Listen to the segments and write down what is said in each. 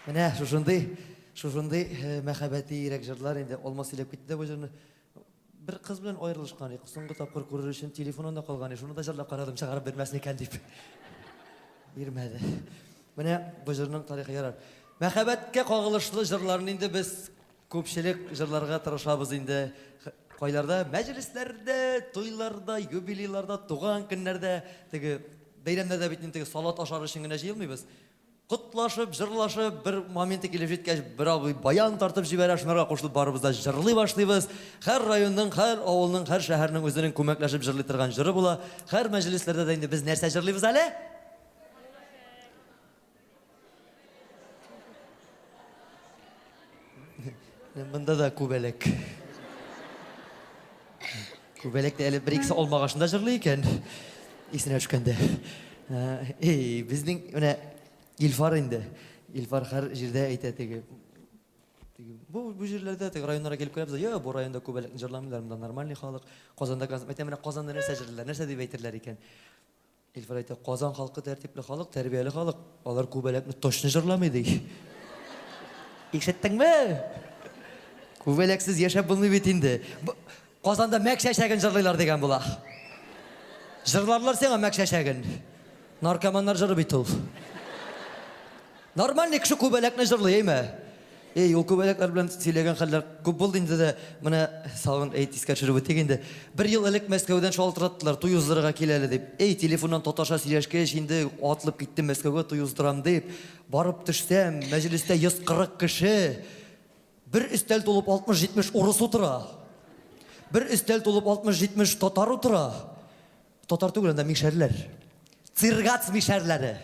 Mine şuşunday mehabeti yirek jırlar indi olması ile gitti de bu jırını bir kız bilen ayrılışkan eki. Soңғы tapkır көрür үшін telefonunda kalgan eki. Şunu da jırlap karadım çağırıp vermesin eken deyip. Vermedi. Mine bu jırının tarixi yarar. Mehabetke kagılışlı jırların indi biz köpçülük jırlarga tırışabız indi. Koylarda, meclislerde, toylarda, юбилейларда, туган günlerde, tegi beyramlarda bittin tegi salat aşarı için gene jıyılmıyız. Kutlaşıp, jırlaşıp, bir momenti kelip jetkech, bir abi bayan tartıp jibere şunlarga koşulup barыбызda jırlay başlayбыз. Her rayonның, her авылның, her şäherнең özünең kömәкләшеп jırlay торган jыры була. Her meclislerde de indi biz нәрсә jırlaybыз әле? Bunda da kubelek. Kubelek de eli bir ikisi olmağaşında jırlı iken. İsine düşkende. Bizning öne İlfar indi. İlfar her jirde aytadi. Bu jirlerde teg rayonlara gelip koyabız. Ya bu rayonda kubelek jırlamıylar mı da normalni xalq. Qozonda aytayman Qozonda нәрсә jırlaylar, нәрсә дип әйтерләр икән. İlfar aytadi, Qozon xalqı tertipli xalq, terbiyeli xalq. Алар kubelekni точно jırlamый ди. Ишеттеңме? Kubeleksiz yaşap bulmuyor bit indi. Qozonda mek şäşägen jırlaylar degen bular. Jırlarlar sena mek şäşägen. Narkomanlar jırı bit ol. Normalni kişi kubelekni jırlayayma. O kubelekler bilen söylegen hallar көп boldu indi de mına sağın eskiga çürüp ötegende. Bir yıl elek Moskvadan şoltırattılar tuyuzdırıga keleli dep. Telefondan totaşa сөйләшкәч инде atılıp gittim Moskvaga tuyuzdıram dep. Barıp düşsem mecliste 140 kişi. Bir üstel tolup 60-70 Urus otura. Bir üstel tolup 60-70 Tatar otura. Tatar tugulanda mишәрләр. Циргац мишәрләре.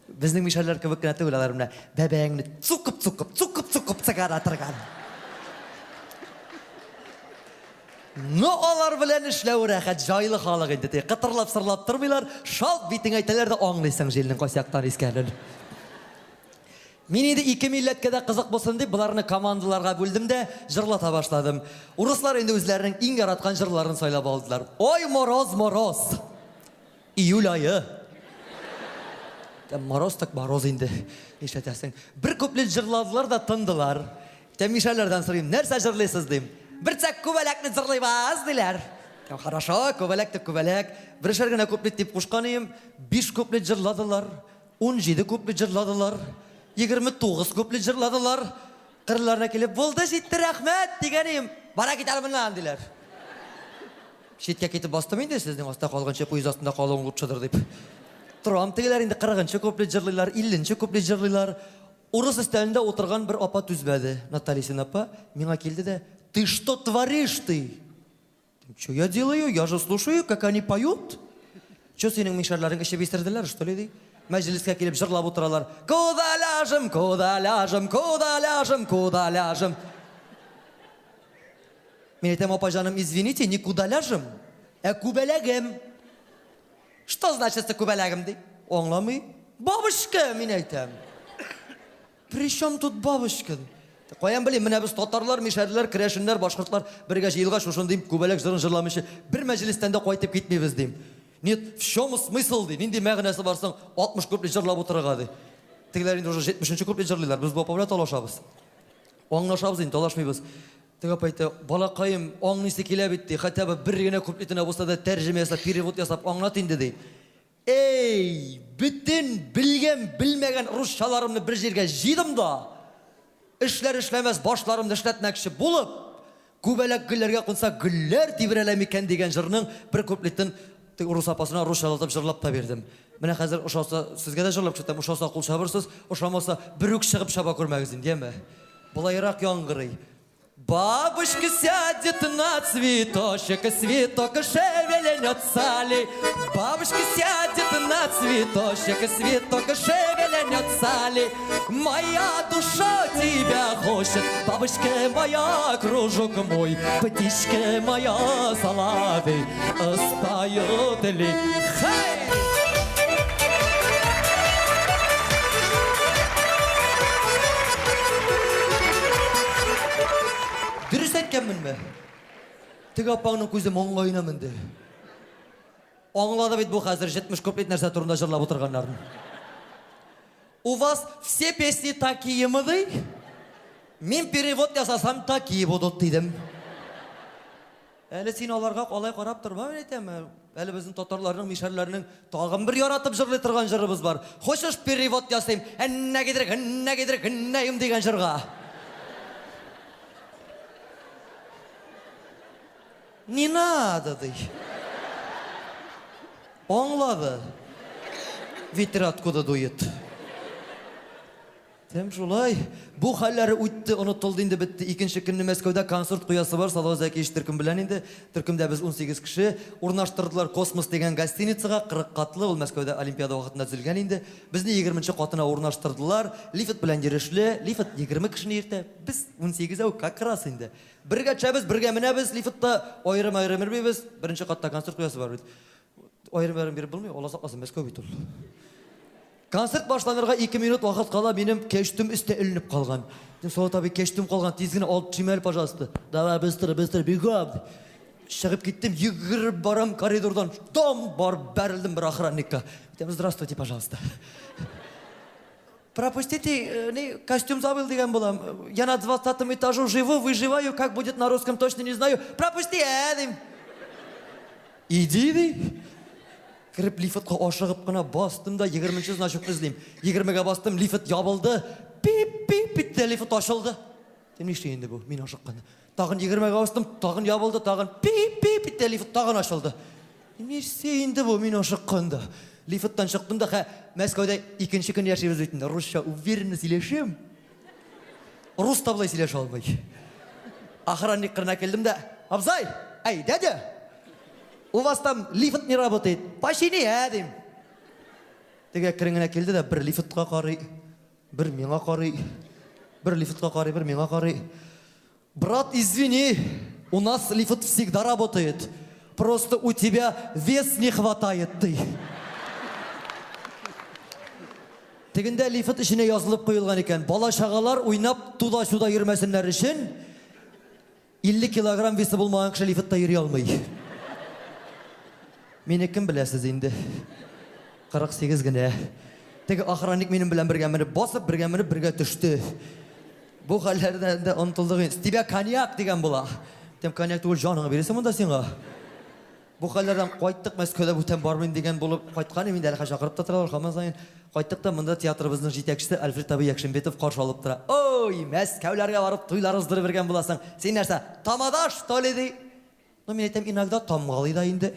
Bizning mишәрләр кебек кенә түгел алар менә бәбәңне цукып цыгара торган. Ну алар белән эшләү рәхәт җайлы халык инде. Кытырлап сырлап тормыйлар, шалт битең әйтәләр дә аңлыйсың җилнең кайсяктан искәнен. Мин инде ике милләткә дә кызык булсын дип буларны командаларга бүлдем дә җырлата башладым. Урыслар инде үзләренең иң яраткан җырларын сайлап алдылар. Ой мороз, мороз. Июль айы. Moroz tak moroz indi. İşletəsin. Bir kuplet jırladılar da tındılar. Mишәләрдән сорыйм, нәрсә jırlaysыз дим. Bir çak kubelekni jırlaybыз диләр. Хорошо, kubelek de kubelek. Bir şәргенә kuplет дип кушканым, 5 kuplет jırladılar. 17 kuplет jırladılar. 29 kuplет jırladılar. Кырларына килеп, "Булды, җитте, рәхмәт" дигәнем. "Бара китәр моннан" диләр. Шиткә китеп бастым инде, сезнең аста калганча поезд астында калуың лучшыдыр дип. Тұрам тегелер инде 40-нчы куплет жырлыйлар, 50-нчы куплет жырлыйлар. Урыс өстәлендә утырган бер апа түзбәде. Наталисин апа миңа килде дә, "Ты что творишь ты?" "Что я делаю? Я же слушаю, как они поют." "Что синең мишәрләрең эчеп исерделәр, что ли?" ди. Мәҗлескә килеп жырлап утыралар. "Куда ляжем, куда ляжем, куда ляжем, куда ляжем." Мин әйтәм, "Апа җаным, извините, не куда ляжем, а күбәләгем." Что значит кубелягом ди? Аңламый. Бабушка, мин әйтәм. При чем тут бабушка? Каян белим, менә без татарлар, мишәрләр, керәшеннәр, башкортлар бергә җыелгач шушындый күбәләк җырын җырламыйча бер мәҗлестән дә кайтып китмибез дим. Нет, в чем смысл ди? Нинди мәгънәсе барсаң 60 куплет җырлап утырырга ди. Тегеләр инде уже 70-нче куплет җырлыйлар. Без бу апа белән талашабыз. Аңлашабыз инде, талашмыйбыз. Теге апа әйтә, "Балакаем, аңлыйсы килә бит ди. Хәтта бер генә куплетына булса да тәрҗемә ясап, перевод ясап аңлат инде" ди. Эй, бүтән белгән, белмәгән русчаларымны бер җиргә җыйдым да. Эшләр эшләмәс башларымны эшләтмәкче булып, күбәләк гөлләргә кунса гөлләр тибрәләм икән дигән җырның бер куплетын урыс апасына русчалатып җырлап та бирдем. Менә хәзер ошаса сезгә дә җырлап чыктым. Ошаса кул чабырсыз, ошамаса бер үк чыгып чаба күрмәгез инде, яме. Булайрак яңгырый. Бабушка сядет на цветочек, и цветок шевельнется ли. Бабушка сядет на цветочек, и цветок шевельнется ли. Моя душа тебя хочет, бабушка моя, кружок мой, птичка моя, соловей, споют ли. Хей! Dürüst etkenmin mi? Tek apağının көзі моңғайына мінді. Аңлады бит bu hazır 70 köplet нәрсе турында жырлап отырганнарын. у вас все песни такие мыды? Мен перевод жасасам такие будут дедім. Әлі сен аларға қалай қарап тұрма, мен айтам. Әлі біздің татарларының, мишарларының тағын бір яратып жырлай тұрған жырыбыз бар. Хочешь перевод жасайым? Әнне кедірік, әннейім деген жырға. Не надо, дей. Аңлады. Ветер откуда дует. Тем жолай, bu хәлләре үтте, онытылды инде бетте. Икенче көнне Мәскәүдә концерт куясы бар, Салават Зәкиевич Төркем белән инде. Төркемдә без 18 кеше урнаштырдылар Космос дигән гостиницага, 40 катлы, ул Мәскәүдә Олимпиада вакытында төзелгән инде. Безне 20нче катына урнаштырдылар. Лифт белән йөрешле, лифт 20 кешене йөртә. Без 18 как раз инде. Бергә чабыз, бергә менәбез, лифтта айрым-айрым йөрбибез. Беренче катта концерт куясы бар бит. Айрым-айрым биреп булмый, Алла сакласын, Мәскәү бит ул. Концерт башланырга 2 минут вакыт кала, минем кештем үсте илинеп калган. Салават абый кештем калган, тиз генә алып чимәл, пожалуйста. Давай быстро, бегом. Чыгып киттем, йөгереп барам коридордан. Там бар бәрелдем бер охранникка. Әйтәм, здравствуйте, пожалуйста. Пропустите, костюм забыл дигән булам. Я на 20-м этаже живу, выживаю, как будет на русском, точно не знаю. Пропусти, дим. Иди, ди. Кіріп лифтқа ашығып қына бастым да 20-ші значок іздейм. 20-ге бастым, лифт ябылды. Пип-пип бітті, лифт ашылды. Тем неште енді бұл, мен ашыққаны. Тағын 20-ге бастым, тағын ябылды, тағын пип-пип бітті, лифт тағын ашылды. Неште енді бұл, мен ашыққанды. Лифттан шықтым да, Мәскәүдә 2-ші күн яшайбыз өйтінде. Русша уверенно сөйлешем. Рус таблай сөйлеше алмай. Охранник қырына келдім да, абзай, ай, дядя, у вас там лифт не работает. Почини, дим. Теге кіріңіне келді да, бір лифтқа қарай, бір меңа қарай, бір лифтқа қарай, бір меңа қарай. Брат, извини, у нас лифт всегда работает. Просто у тебя вес не хватает, ты. Тегінде лифт ішіне yazылып қойылған екен. Бала шағалар ойнап, туда-шуда йөрмәсеннәр үшін 50 килограмм весі болмаған кіші лифтта йөри алмай. Мені кім білесіз енді? 48 гіне. Теге охранник менің білән бірге мініп басып, бірге мініп, бірге түшті. Бұл хәлләрден ұнтылдық. С тебя коньяк деген бола. Тем коньяк түгіл жаныңа бересің мұнда сенға. Бұл хәлләрден қайттық, Мәскәүдә бүтән бармын деген болып қайтқан. Мен әлі шақырып та тұралар, қаман сайын. Қайттық та мұнда театрыбыздың жетекшісі Альфред Абый Якшембетов қаршы алып тұра. Ой, Мәскәүләргә барып туйлар уздырып берген боласың. Сен нәрсә, тамада, что ли дей? Но мен айтам, иногда тамғалы да инде.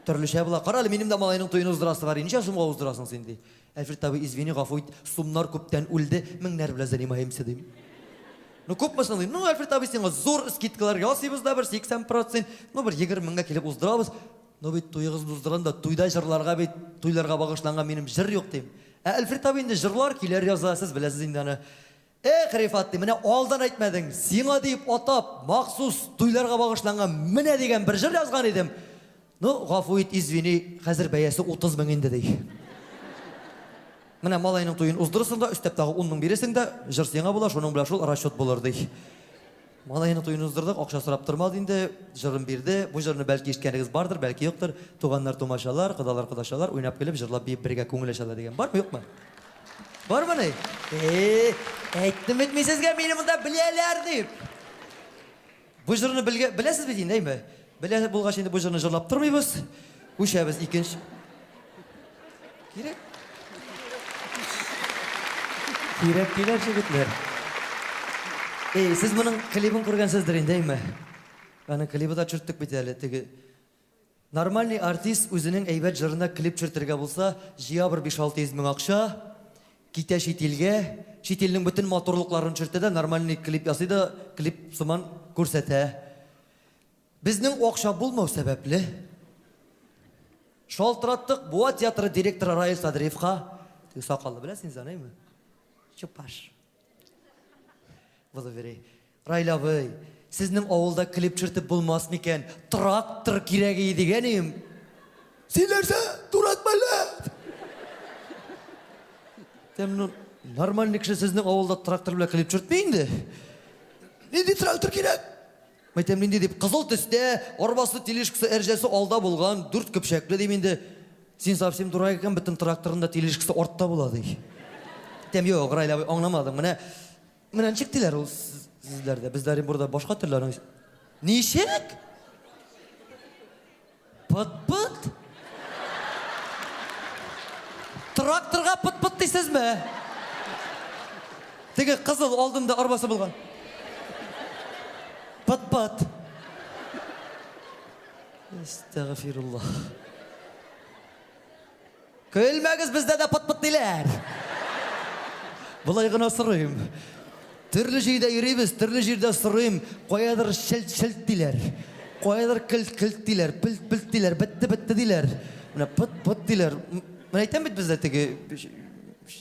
Төрліше була. Қаралы, менің де малайның тойын уздырасы бар. Неше сумға уздырасың сен дей. Альфред Абый, извини, ғафу ит, сумнар көптен үлді, міңнәр біле занимаемся дейм. Ну, көп мәсін дейм. Ну, Альфред Абый, сенға зор скидкалар ясыйбыз да, бір 80%, ну, бір 20 мыңға келіп уздырабыз. Ну, бейт тойығызды уздыран да, тойда жырларға бейт, тойларға бағышланған менің жыр жоқ дейм. Альфред Абый, енді жырлар келер язасыз, білесіз енді аны. Рифат дейм, міне алдан айтмадың, сеңа дейіп атап, мақсус тойларға бағышланған міне деген бір жыр жазған едім. Ну, ғафу ит, извини, қазір бәйесі 30 мың енді дей. Міне малайның тойын уздырысың да, үстеп тағы 10 мың бересің да, жыр сеңа бола, шоның біла шол расчет болар дей. Малайның тойын уздырдық, ақша сұрап тұрмады енді, жырын берді. Бұл жырыны бәлкі ешкеніңіз бардыр, бәлкі yoqтыр. Туғандар тумашалар, құдалар құдашалар, ойнап келіп, жырлап бейіп бірге көңілешалар деген. Бар ма, жоқ ма? Бар ма не? Әйттім етмейсізге мені мұнда білелер деп. Бұл жырыны білесіз бе дейін, дей ме? Біле болғаш енді бұл жырыны жырлап тұрмайбыз. Өшәбіз екінші. Керек? Керек жігітлер. Сіз мұның клибін көргенсіздер енді, ме? Оның клибі да чүрттік бет әлі. Нормальный артист өзінің әйбәт жырында клип чүрттірге болса, жия бір 5-6 мың ақша, ките шетелге, шетелінің бүтін моторлықларын чүрттеді, нормальный клип ясыйды, клип сыман көрсеті. Біздің оқша болмау сәбәплі. Шалтыраттық Буа театры директоры Раил Садриевқа, сақалы білесің заны, ме? Чупаш. Райл абый, сіздің ауылда клип чүртіп болмас мекен, трактор керегі едігенім. Сенерсе, тұрат бәлі! Нормальный кіші сіздің ауылда трактор біле клип чүртмейінді? Ненде трактор керек? Мәйтем, ненде деп, қызыл түсте, орбасы телешкісі әржесі алда болған, дүрт көпшәклі дейменді. Сен сапсем дұрай екен, біттін тракторында телешкісі ортта болады. Dem yok, Rayla abi anlamadım. Menen çıktılar o sizlerde. Bizlerin burada başka türlü. Nişek? Pıt pıt? Traktörga pıt pıt deysiz mi? Tege kızıl oldumda arabası bulgan. Pıt pıt. Estağfirullah. Kölmegiz bizde de pıt pıt diler. Bulayğına sırayım. Türlü şeyde yürüyüz, türlü şeyde sırayım. Koyadır şelt diler. Koyadır kılt diler, pılt diler, bitti diler. Pıt pıt diler. Mene aytan bit bizde tege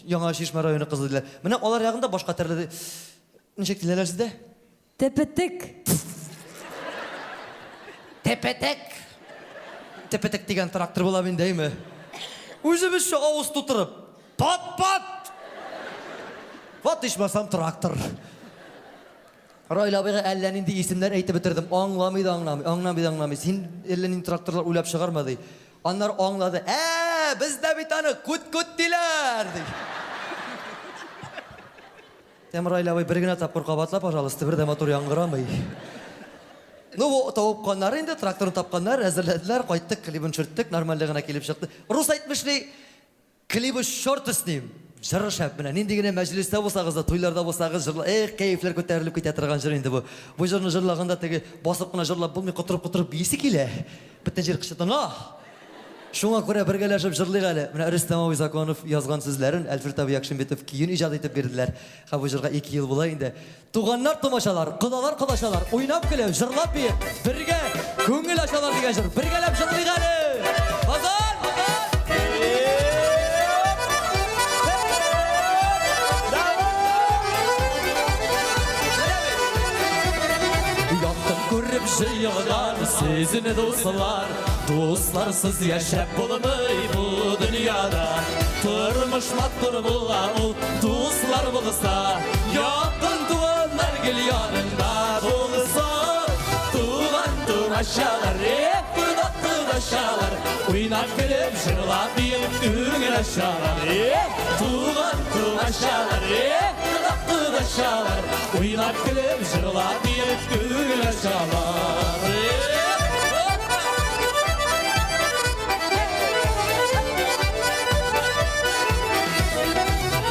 Yaڭa Şişme rayonu kızı diler. Mene olar yağında başka türlü nişek dilerler sizde? Tepetek. Tepetek. Tepetek degen traktör bulamayın değil mi? Özümüz şu ağız tuturup pat pat. Vat işmasam traktör. Rayla abiga ellerinde isimler aytı bitirdim. Anlamaydı. Sen ellerinin traktörler uylap çıkarmadı. Onlar anladı. Bizde bir tane kut diler. Tem Rayla abi birgine tapır kabatla paşalıstı bir de motor yangıramay. Bu tavukkanlar indi traktörün tapkanlar hazırladılar. Koyttuk klibini çürttük. Normalliğine kelip çıktı. Rus aytmıştı. Klibi short üstüneyim. Jırı şap bilen. Indigine mecliste bolsağız da, toylarda bolsağız jırla. Keyifler köterilip kete turgan jır indi bu. Bu jırны jırlaganda tege basıp kına jırlap bulmay kuturup biyisi kile. Bitten jir kışıtan Şuna göre birgeleşip jırlayık әлі. Mine Rüstem abi Zakonov yazgan sözlerin Elfir Tabi Yakşinbetov kiyin icad etip berdiler. Ha bu jırga 2 yıl bulay indi. Tuğanlar tomaşalar, kıdalar kıdaşalar, oynap kile, jırlap bir, birge, köngül aşalar digen jır. Birgelep jırlayık әлі. Hazır! Görüp jıyıqlar sizini dostlar, dostlarsız yaşap bulmay bu dünyada. Turmuş mattur bulan ol, dostlar bulsa, yakın tuğanlar gel yanında bulsa. Tuğan aşağılar, kırdaktı aşağılar, oynap gelip jırlap bir düğün aşağılar. Tuğan aşağılar, kırdaktı aşağılar, oynap gelip jırlap bir düğün aşağılar.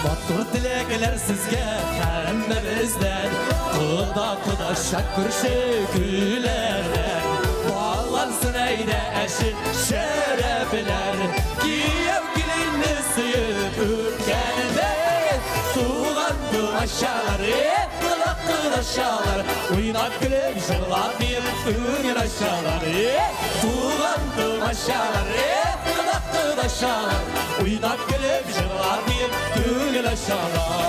Mattur dilekler sizge hemme bizden, Kuda şakır şekülerden, bağlansın eyde eşi şerefler. Giyev gilinli sıyıp ürkende, tuğandı aşağıları, kılaktı aşağılar, oynap gülüp jırlap bir düğün aşağıları. Tuğandı aşağıları, kılaktı aşağılar, oynap gülüp jırlap bir düğün aşağıları.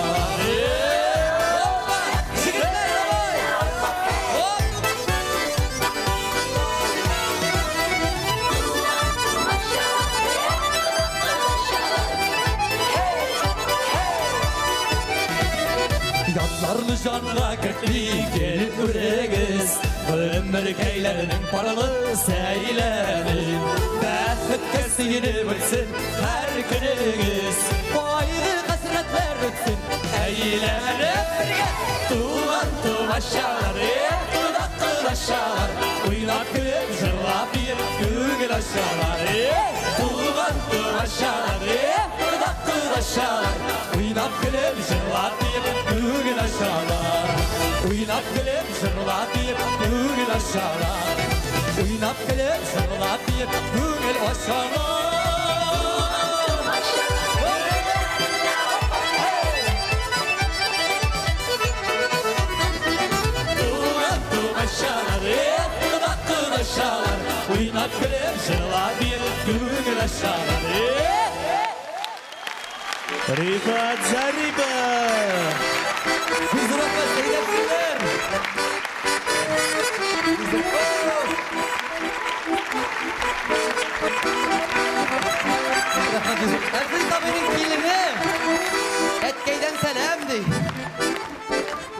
Yatlarlı canla köklü gelip üregiz, ömür keylerinin paralı seylerin. Bəxit kesini bilsin her gününüz, baydı kasretler ötsün eylerin. Tuğan aşağıları, kıdaktı aşağılar, oynap gülüp jırlap bir düğün aşağıları. Tuğan aşağıları, kıdaktı aşağılar, oynap gülüp jırlap bir düğün aşağılar. Oynap gülüp jırlap bir düğün aşağılar. Oynap gülüp jırlap bir düğün aşağılar. Aşağılar, oynap gülüp jırlap bir düğün aşağılar. Rifat Zariba. Huzuraka seyretsinler. Elfir Tabi'nin gelini Etkey'den selamdı.